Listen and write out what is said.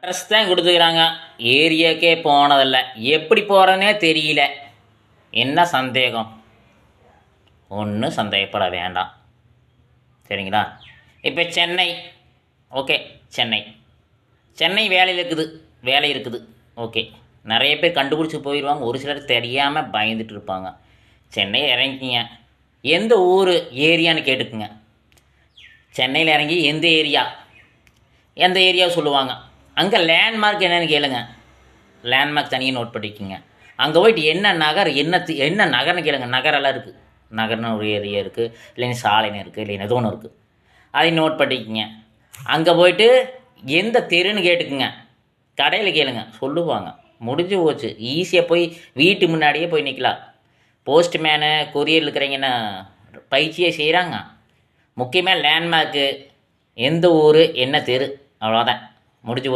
Address தான் கொடுத்துக்கிறாங்க, ஏரியாக்கே போனதில்லை, எப்படி போகிறேன்னே தெரியல. என்ன சந்தேகம்? ஒன்றும் சந்தேகப்பட வேண்டாம், சரிங்களா? இப்போ சென்னை, ஓகே, சென்னை வேலை இருக்குது, ஓகே. நிறைய பேர் கண்டுபிடிச்சி போயிடுவாங்க, ஒரு சிலர் தெரியாமல் பயந்துட்டு இருப்பாங்க. சென்னை இறங்கிக்கிங்க, எந்த ஊர் ஏரியான்னு கேட்டுக்குங்க. சென்னையில் இறங்கி எந்த ஏரியா சொல்லுவாங்க. அங்கே லேண்ட்மார்க் என்னென்னு கேளுங்க, லேண்ட்மார்க் தனியாக நோட் பண்ணிக்கோங்க. அங்கே போய்ட்டு என்ன நகர், என்ன நகர்னு கேளுங்க. நகரெல்லாம் இருக்குது, நகர்னு ஒரு ஏரியா இருக்குது, இல்லைன்னா சாலைன்னு இருக்குது, இல்லைன்னா ஏதோ ஒன்று இருக்குது, அதை நோட் பண்ணிக்கோங்க. அங்கே போய்ட்டு எந்த தெருன்னு கேட்டுக்குங்க. கடையில் கேளுங்க, சொல்லுவாங்க. முடிஞ்சு போச்சு, ஈஸியாக போய் வீட்டு முன்னாடியே போய் நிற்கலாம். போஸ்ட்மேனு கொரியர் இருக்கிறீங்கன்னா பயிற்சியே செய்கிறாங்க. முக்கியமாக லேண்ட்மார்க்கு, எந்த ஊர் என்ன தெரு, அவ்வளோதான், முடிஞ்சு போச்சு.